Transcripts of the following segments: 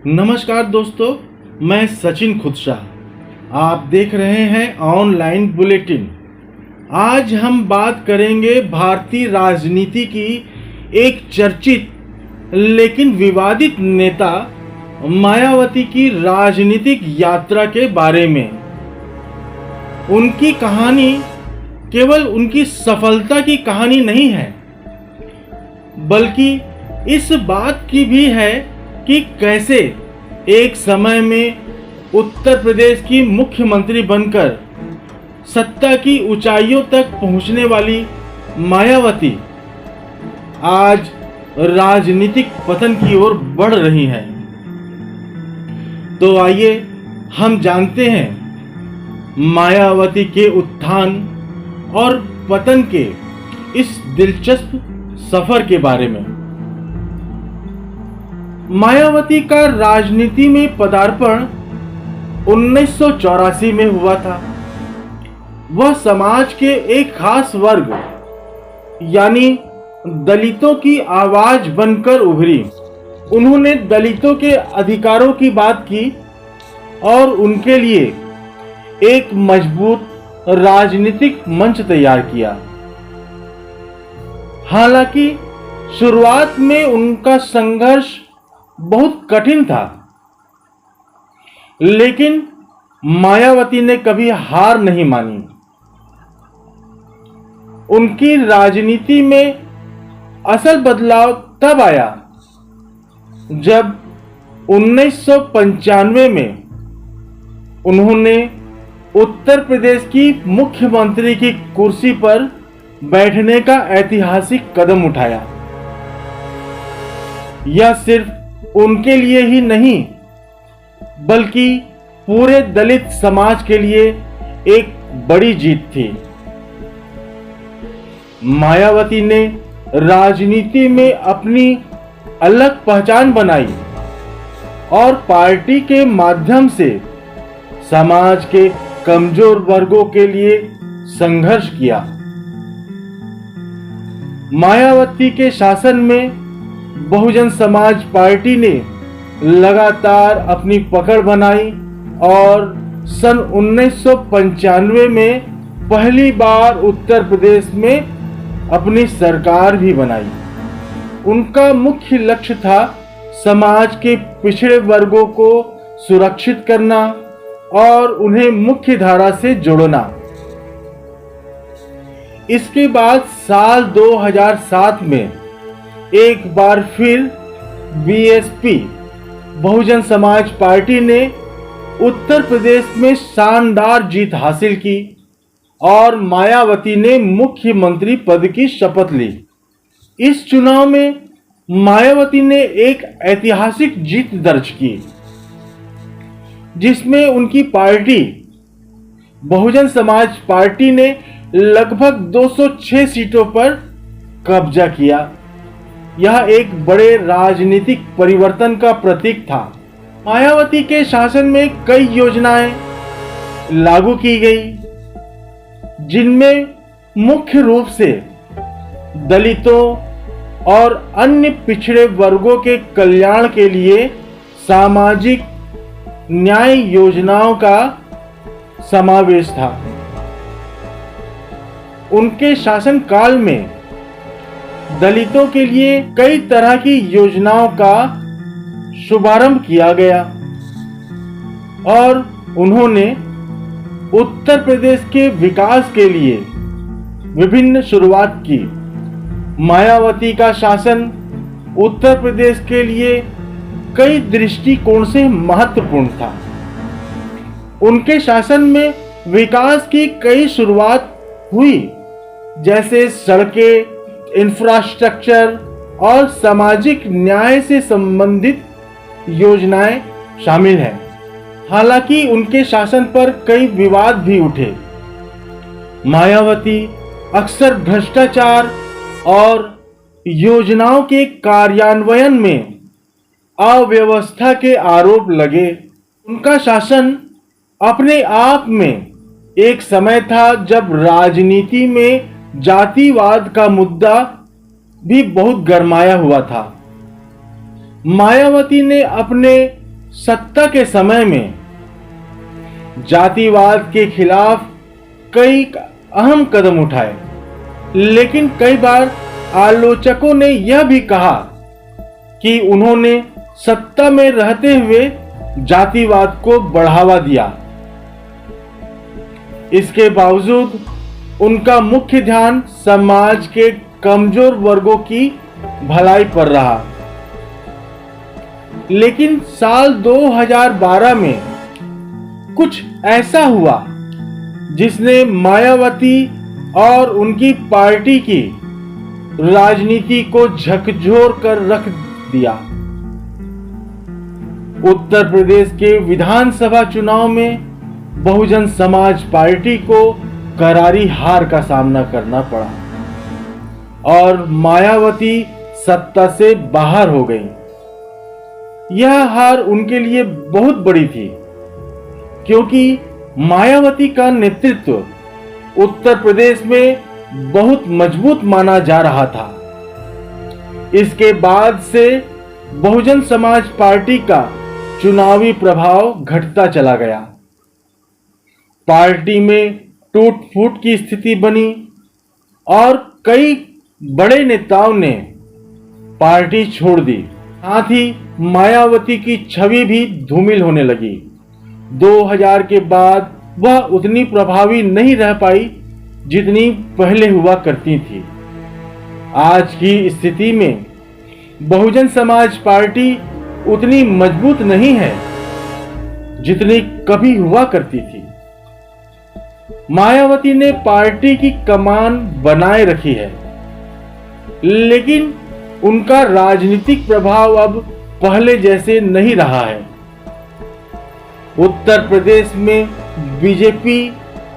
नमस्कार दोस्तों, मैं सचिन खुदशाह। आप देख रहे हैं ऑनलाइन बुलेटिन। आज हम बात करेंगे भारतीय राजनीति की एक चर्चित लेकिन विवादित नेता मायावती की राजनीतिक यात्रा के बारे में। उनकी कहानी केवल उनकी सफलता की कहानी नहीं है, बल्कि इस बात की भी है कि कैसे एक समय में उत्तर प्रदेश की मुख्यमंत्री बनकर सत्ता की ऊंचाइयों तक पहुंचने वाली मायावती आज राजनीतिक पतन की ओर बढ़ रही हैं। तो आइए हम जानते हैं मायावती के उत्थान और पतन के इस दिलचस्प सफर के बारे में। मायावती का राजनीति में पदार्पण 1984 में हुआ था। वह समाज के एक खास वर्ग यानी दलितों की आवाज बनकर उभरी। उन्होंने दलितों के अधिकारों की बात की और उनके लिए एक मजबूत राजनीतिक मंच तैयार किया। हालांकि शुरुआत में उनका संघर्ष बहुत कठिन था, लेकिन मायावती ने कभी हार नहीं मानी। उनकी राजनीति में असल बदलाव तब आया जब 1995 में उन्होंने उत्तर प्रदेश की मुख्यमंत्री की कुर्सी पर बैठने का ऐतिहासिक कदम उठाया। यह सिर्फ उनके लिए ही नहीं, बल्कि पूरे दलित समाज के लिए एक बड़ी जीत थी। मायावती ने राजनीति में अपनी अलग पहचान बनाई और पार्टी के माध्यम से समाज के कमजोर वर्गों के लिए संघर्ष किया। मायावती के शासन में बहुजन समाज पार्टी ने लगातार अपनी पकड़ बनाई और सन 1995 में पहली बार उत्तर प्रदेश में अपनी सरकार भी बनाई। उनका मुख्य लक्ष्य था समाज के पिछड़े वर्गों को सुरक्षित करना और उन्हें मुख्य धारा से जोड़ना। इसके बाद साल 2007 में एक बार फिर बीएसपी बहुजन समाज पार्टी ने उत्तर प्रदेश में शानदार जीत हासिल की और मायावती ने मुख्यमंत्री पद की शपथ ली। इस चुनाव में मायावती ने एक ऐतिहासिक जीत दर्ज की, जिसमें उनकी पार्टी बहुजन समाज पार्टी ने लगभग 206 सीटों पर कब्जा किया। यह एक बड़े राजनीतिक परिवर्तन का प्रतीक था। मायावती के शासन में कई योजनाएं लागू की गई, जिनमें मुख्य रूप से दलितों और अन्य पिछड़े वर्गों के कल्याण के लिए सामाजिक न्याय योजनाओं का समावेश था। उनके शासनकाल में दलितों के लिए कई तरह की योजनाओं का शुभारंभ किया गया और उन्होंने उत्तर प्रदेश के विकास के लिए विभिन्न शुरुआत की। मायावती का शासन उत्तर प्रदेश के लिए कई दृष्टिकोण से महत्वपूर्ण था। उनके शासन में विकास की कई शुरुआत हुई, जैसे सड़कें, इंफ्रास्ट्रक्चर और सामाजिक न्याय से संबंधित योजनाएं शामिल हैं। हालांकि उनके शासन पर कई विवाद भी उठे। मायावती अक्सर भ्रष्टाचार और योजनाओं के कार्यान्वयन में अव्यवस्था के आरोप लगे। उनका शासन अपने आप में एक समय था जब राजनीति में जातिवाद का मुद्दा भी बहुत गरमाया हुआ था। मायावती ने अपने सत्ता के समय में जातिवाद के खिलाफ कई अहम कदम उठाए, लेकिन कई बार आलोचकों ने यह भी कहा कि उन्होंने सत्ता में रहते हुए जातिवाद को बढ़ावा दिया। इसके बावजूद उनका मुख्य ध्यान समाज के कमजोर वर्गों की भलाई पर रहा। लेकिन साल 2012 में कुछ ऐसा हुआ जिसने मायावती और उनकी पार्टी की राजनीति को झकझोर कर रख दिया। उत्तर प्रदेश के विधानसभा चुनाव में बहुजन समाज पार्टी को करारी हार का सामना करना पड़ा और मायावती सत्ता से बाहर हो गई। यह हार उनके लिए बहुत बड़ी थी, क्योंकि मायावती का नेतृत्व उत्तर प्रदेश में बहुत मजबूत माना जा रहा था। इसके बाद से बहुजन समाज पार्टी का चुनावी प्रभाव घटता चला गया। पार्टी में टूट फूट की स्थिति बनी और कई बड़े नेताओं ने पार्टी छोड़ दी। साथ ही मायावती की छवि भी धूमिल होने लगी। 2000 के बाद वह उतनी प्रभावी नहीं रह पाई जितनी पहले हुआ करती थी। आज की स्थिति में बहुजन समाज पार्टी उतनी मजबूत नहीं है जितनी कभी हुआ करती थी। मायावती ने पार्टी की कमान बनाए रखी है, लेकिन उनका राजनीतिक प्रभाव अब पहले जैसे नहीं रहा है। उत्तर प्रदेश में बीजेपी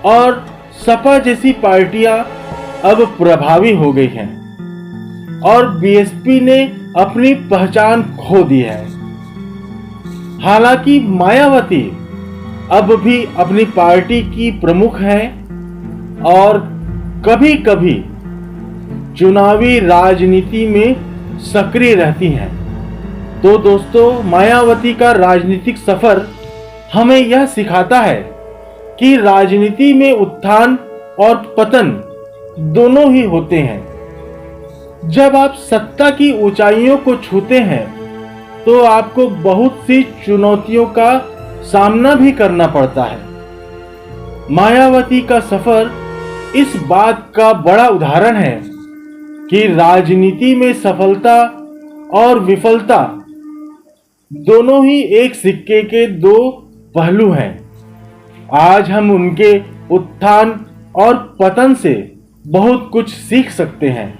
और सपा जैसी पार्टियां अब प्रभावी हो गई हैं और बीएसपी ने अपनी पहचान खो दी है। हालांकि मायावती अब भी अपनी पार्टी की प्रमुख हैं और कभी-कभी चुनावी राजनीति में सक्रिय रहती हैं। तो दोस्तों, मायावती का राजनीतिक सफर हमें यह सिखाता है कि राजनीति में उत्थान और पतन दोनों ही होते हैं। जब आप सत्ता की ऊंचाइयों को छूते हैं तो आपको बहुत सी चुनौतियों का सामना भी करना पड़ता है। मायावती का सफर इस बात का बड़ा उदाहरण है कि राजनीति में सफलता और विफलता दोनों ही एक सिक्के के दो पहलू हैं। आज हम उनके उत्थान और पतन से बहुत कुछ सीख सकते हैं।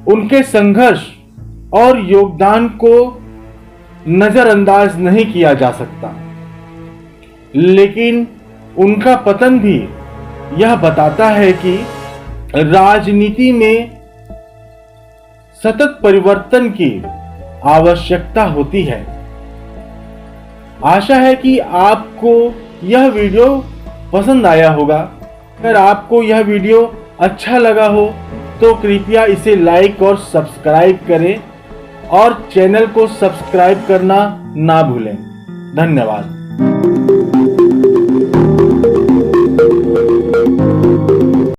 उनके संघर्ष और योगदान को नजरअंदाज नहीं किया जा सकता, लेकिन उनका पतन भी यह बताता है कि राजनीति में सतत परिवर्तन की आवश्यकता होती है। आशा है कि आपको यह वीडियो पसंद आया होगा। अगर आपको यह वीडियो अच्छा लगा हो तो कृपया इसे लाइक और सब्सक्राइब करें और चैनल को सब्सक्राइब करना ना भूलें। धन्यवाद।